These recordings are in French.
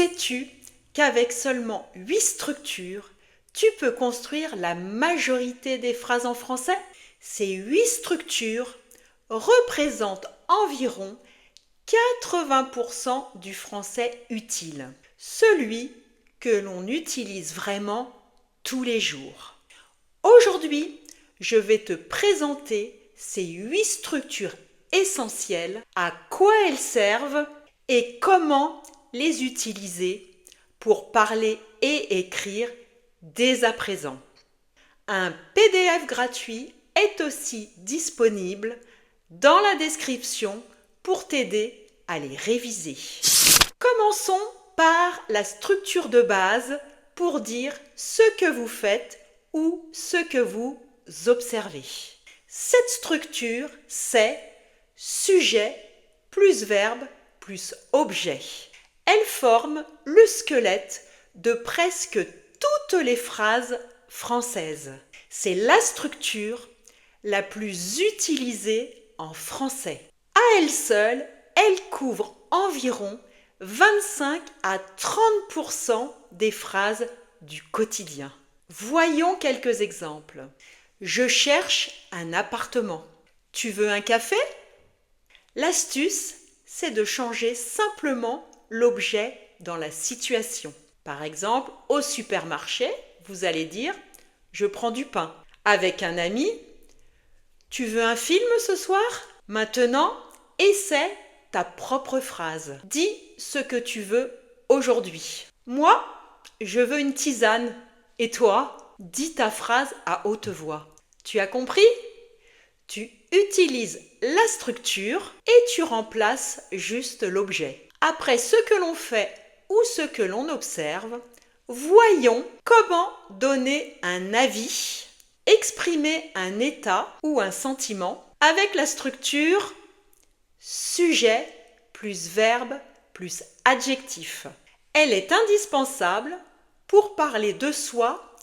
Sais-tu qu'avec seulement 8 structures, tu peux construire la majorité des phrases en français? Ces 8 structures représentent environ 80% du français utile, celui que l'on utilise vraiment tous les jours. Aujourd'hui, je vais te présenter ces 8 structures essentielles, à quoi elles servent et comment les utiliser pour parler et écrire dès à présent. Un PDF gratuit est aussi disponible dans la description pour t'aider à les réviser. Commençons par la structure de base pour dire ce que vous faites ou ce que vous observez. Cette structure, c'est sujet plus verbe plus objet. Elle forme le squelette de presque toutes les phrases françaises. C'est la structure la plus utilisée en français. À elle seule, elle couvre environ 25 à 30% des phrases du quotidien. Voyons quelques exemples. Je cherche un appartement. Tu veux un café? L'astuce, c'est de changer simplement l'objet dans la situation. Par exemple, au supermarché, vous allez dire « Je prends du pain ». Avec un ami, « Tu veux un film ce soir ?» Maintenant, essaie ta propre phrase. Dis ce que tu veux aujourd'hui. Moi, je veux une tisane. Et toi? Dis ta phrase à haute voix. Tu as compris? Tu utilises la structure et tu remplaces juste l'objet. Après ce que l'on fait ou ce que l'on observe, voyons comment donner un avis, exprimer un état ou un sentiment avec la structure sujet plus verbe plus adjectif. Elle est indispensable pour parler de soi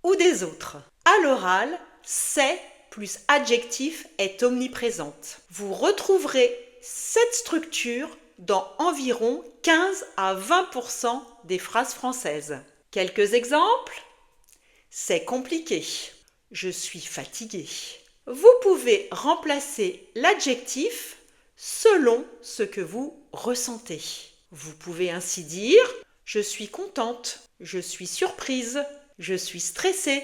ou des autres. À l'oral, c'est plus adjectif est omniprésente. Vous retrouverez cette structure dans environ 15 à 20% des phrases françaises. Quelques exemples? C'est compliqué. Je suis fatigué. Vous pouvez remplacer l'adjectif selon ce que vous ressentez. Vous pouvez ainsi dire « Je suis contente »,« Je suis surprise »,« Je suis stressée ».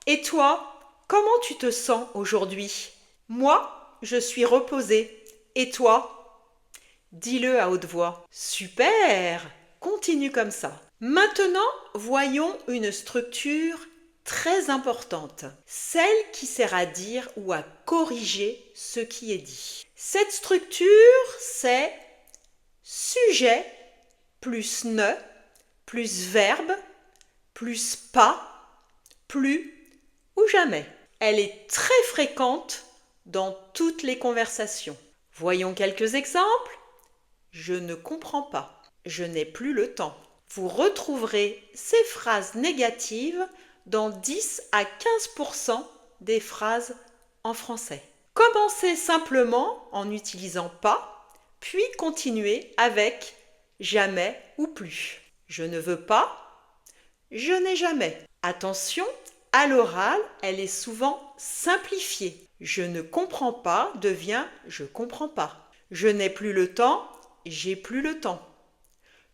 Et toi? Comment tu te sens aujourd'hui? Moi, je suis reposée. Et toi? Dis-le à haute voix. Super! Continue comme ça. Maintenant, voyons une structure très importante. Celle qui sert à dire ou à corriger ce qui est dit. Cette structure, c'est sujet plus ne plus verbe plus pas, plus ou jamais. Elle est très fréquente dans toutes les conversations. Voyons quelques exemples. Je ne comprends pas. Je n'ai plus le temps. Vous retrouverez ces phrases négatives dans 10 à 15% des phrases en français. Commencez simplement en n'utilisant pas, puis continuez avec jamais ou plus. Je ne veux pas. Je n'ai jamais. Attention, à l'oral, elle est souvent simplifiée. Je ne comprends pas devient je comprends pas. Je n'ai plus le temps, j'ai plus le temps.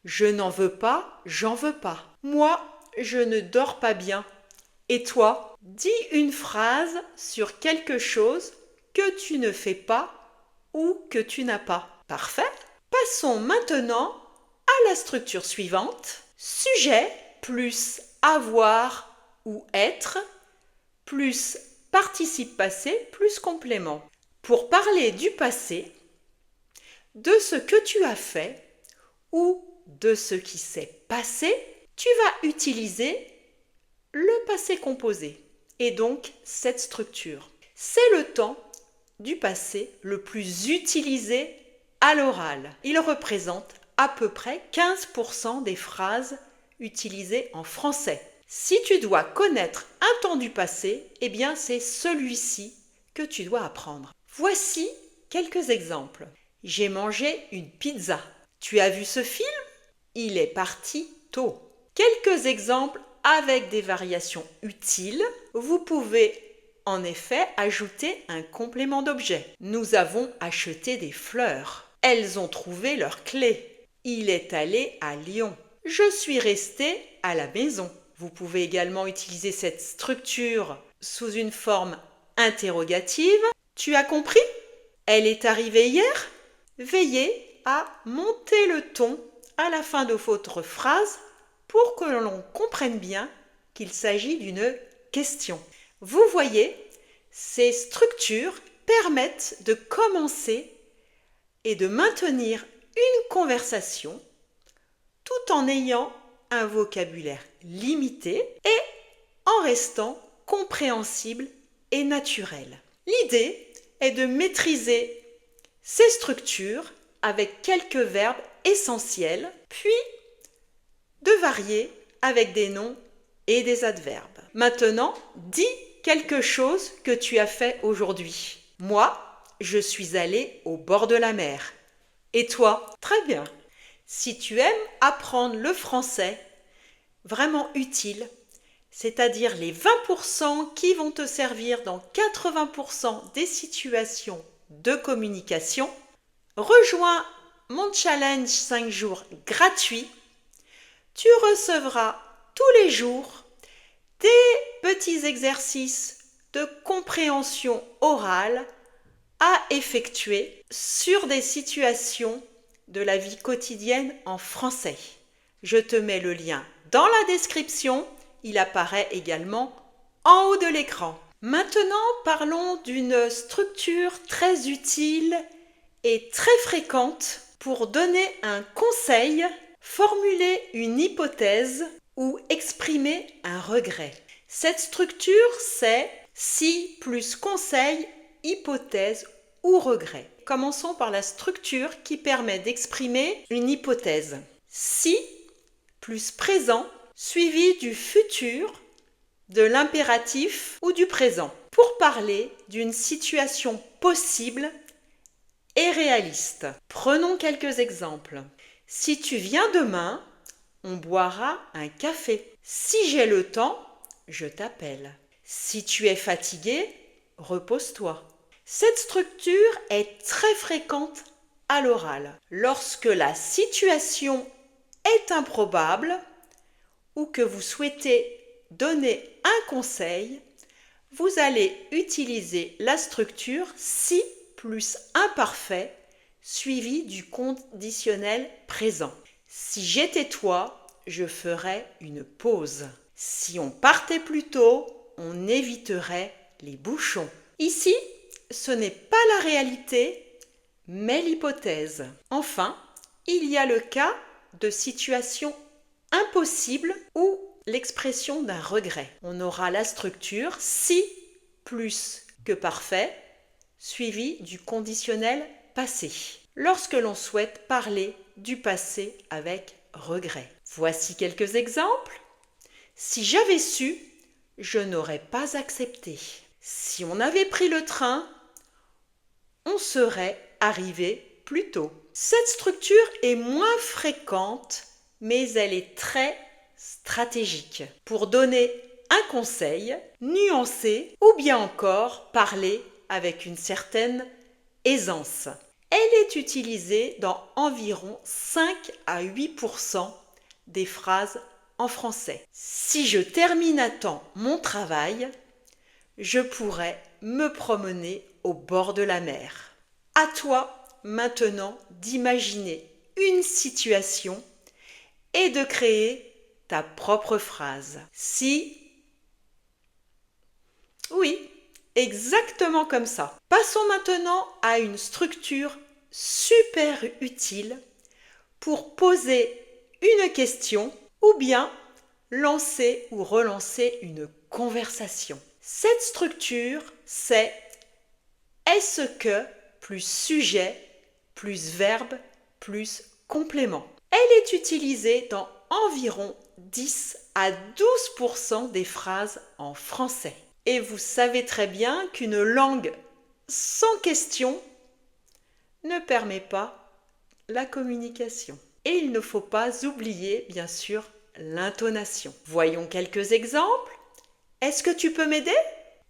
Je n'en veux pas, j'en veux pas. Moi, je ne dors pas bien. Et toi? Dis une phrase sur quelque chose que tu ne fais pas ou que tu n'as pas. Parfait. Passons maintenant à la structure suivante. Sujet plus avoir ou être plus participe passé plus complément. Pour parler du passé, de ce que tu as fait ou de ce qui s'est passé, tu vas utiliser le passé composé et donc cette structure. C'est le temps du passé le plus utilisé à l'oral. Il représente à peu près 15% des phrases utilisées en français. Si tu dois connaître un temps du passé, eh bien c'est celui-ci que tu dois apprendre. Voici quelques exemples. J'ai mangé une pizza. Tu as vu ce film? Il est parti tôt. Quelques exemples avec des variations utiles. Vous pouvez en effet ajouter un complément d'objet. Nous avons acheté des fleurs. Elles ont trouvé leur clé. Il est allé à Lyon. Je suis resté à la maison. Vous pouvez également utiliser cette structure sous une forme interrogative. Tu as compris? Elle est arrivée hier? Veillez à monter le ton à la fin de votre phrase pour que l'on comprenne bien qu'il s'agit d'une question. Vous voyez, ces structures permettent de commencer et de maintenir une conversation tout en ayant un vocabulaire limité et en restant compréhensible et naturel. L'idée est de maîtriser ces structures avec quelques verbes essentiels, puis de varier avec des noms et des adverbes. Maintenant, dis quelque chose que tu as fait aujourd'hui. Moi, je suis allée au bord de la mer. Et toi? Très bien. Si tu aimes apprendre le français, vraiment utile, c'est-à-dire les 20% qui vont te servir dans 80% des situations de communication, rejoins mon challenge 5 jours gratuit. Tu recevras tous les jours des petits exercices de compréhension orale à effectuer sur des situations de la vie quotidienne en français. Je te mets le lien dans la description, il apparaît également en haut de l'écran. Maintenant, parlons d'une structure très utile et très fréquente pour donner un conseil, formuler une hypothèse ou exprimer un regret. Cette structure, c'est si plus conseil, hypothèse ou regret. Commençons par la structure qui permet d'exprimer une hypothèse. Si plus présent suivi du futur, de l'impératif ou du présent pour parler d'une situation possible et réaliste. Prenons quelques exemples. Si tu viens demain, on boira un café. Si j'ai le temps, je t'appelle. Si tu es fatigué, repose-toi. Cette structure est très fréquente à l'oral. Lorsque la situation est improbable ou que vous souhaitez donner un conseil, vous allez utiliser la structure si plus imparfait suivi du conditionnel présent. Si j'étais toi, je ferais une pause. Si on partait plus tôt, on éviterait les bouchons. Ici, ce n'est pas la réalité, mais l'hypothèse. Enfin, il y a le cas de situation impossible ou l'expression d'un regret. On aura la structure si plus que parfait suivi du conditionnel passé. Lorsque l'on souhaite parler du passé avec regret. Voici quelques exemples. Si j'avais su, je n'aurais pas accepté. Si on avait pris le train, on serait arrivé plus tôt. Cette structure est moins fréquente, mais elle est très stratégique pour donner un conseil nuancé ou bien encore parler avec une certaine aisance. Elle est utilisée dans environ 5 à 8% des phrases en français. Si je termine à temps mon travail, je pourrais me promener au bord de la mer. À toi maintenant d'imaginer une situation et de créer ta propre phrase. Si, oui, exactement comme ça. Passons maintenant à une structure super utile pour poser une question ou bien lancer ou relancer une conversation. Cette structure, c'est est-ce que plus sujet, plus verbe, plus complément. Elle est utilisée dans environ 10 à 12% des phrases en français. Et vous savez très bien qu'une langue sans question ne permet pas la communication. et il ne faut pas oublier, bien sûr, l'intonation. Voyons quelques exemples. Est-ce que tu peux m'aider?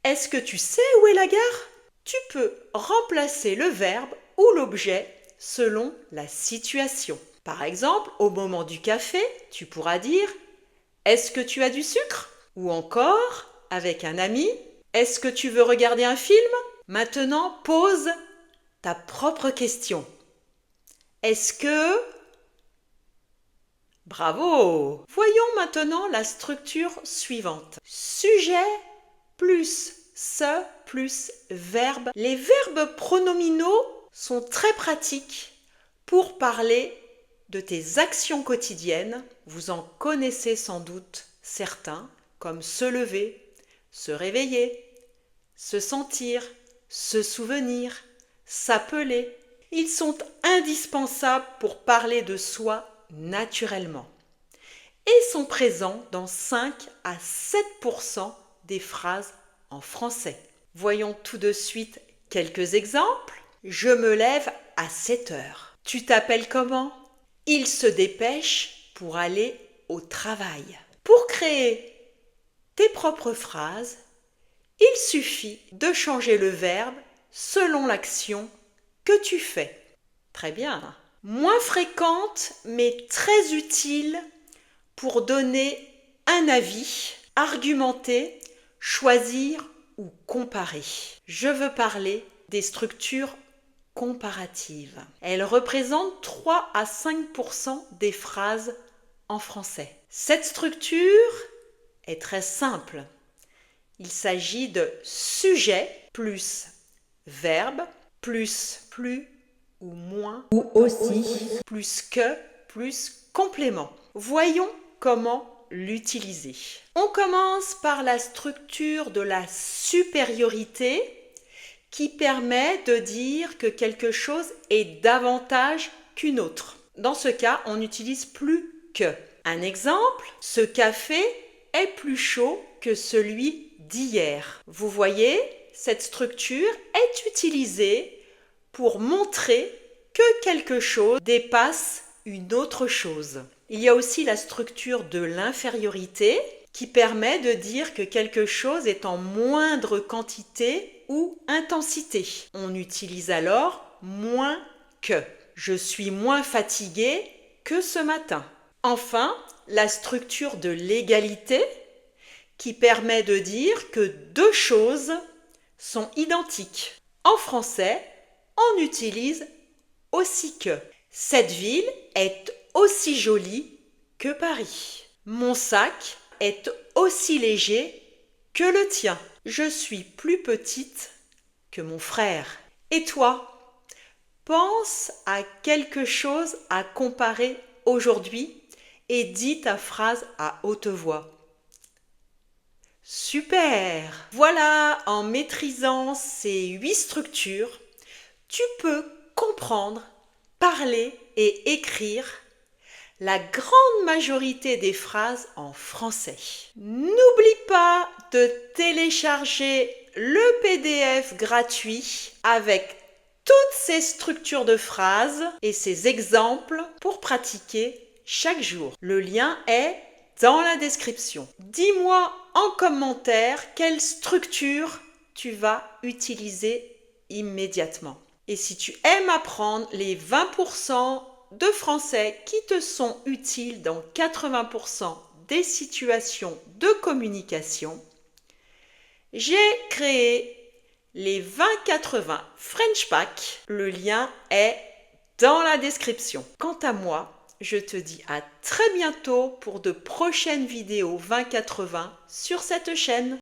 Est-ce que tu sais où est la gare? Tu peux remplacer le verbe ou l'objet selon la situation. Par exemple, au moment du café, tu pourras dire « Est-ce que tu as du sucre ?» Ou encore, avec un ami, « Est-ce que tu veux regarder un film ?» Maintenant, pose ta propre question. Est-ce que... Bravo! Voyons maintenant la structure suivante. Sujet plus ce plus verbe. Les verbes pronominaux sont très pratiques pour parler de tes actions quotidiennes. Vous en connaissez sans doute certains, comme se lever, se réveiller, se sentir, se souvenir, s'appeler. Ils sont indispensables pour parler de soi naturellement et sont présents dans 5 à 7% des phrases en français. Voyons tout de suite quelques exemples. Je me lève à 7 heures. Tu t'appelles comment? Il se dépêche pour aller au travail. Pour créer tes propres phrases, il suffit de changer le verbe selon l'action que tu fais. Très bien. Moins fréquente mais très utile pour donner un avis, argumenter, choisir ou comparer. Je veux parler des structures comparatives. Elles représentent 3 à 5% des phrases en français. Cette structure est très simple. Il s'agit de sujet plus verbe plus plus ou moins ou aussi plus que plus complément. Voyons comment l'utiliser. On commence par la structure de la supériorité qui permet de dire que quelque chose est davantage qu'une autre. Dans ce cas, on utilise plus que. Un exemple, ce café est plus chaud que celui d'hier. Vous voyez, cette structure est utilisée pour montrer que quelque chose dépasse une autre chose. Il y a aussi la structure de l'infériorité qui permet de dire que quelque chose est en moindre quantité ou intensité. On utilise alors moins que. Je suis moins fatigué que ce matin. Enfin, la structure de l'égalité qui permet de dire que deux choses sont identiques. En français, on utilise aussi que. Cette ville est aussi jolie que Paris. Mon sac est aussi léger que le tien. Je suis plus petite que mon frère. Et toi? Pense à quelque chose à comparer aujourd'hui et dis ta phrase à haute voix. Super! Voilà, en maîtrisant ces 8 structures, tu peux comprendre, parler et écrire la grande majorité des phrases en français. N'oublie pas de télécharger le PDF gratuit avec toutes ces structures de phrases et ces exemples pour pratiquer chaque jour. Le lien est dans la description. Dis-moi en commentaire quelle structure tu vas utiliser immédiatement. Et si tu aimes apprendre les 20% de français qui te sont utiles dans 80% des situations de communication, j'ai créé les 20-80 French Pack. Le lien est dans la description. Quant à moi, je te dis à très bientôt pour de prochaines vidéos 20-80 sur cette chaîne.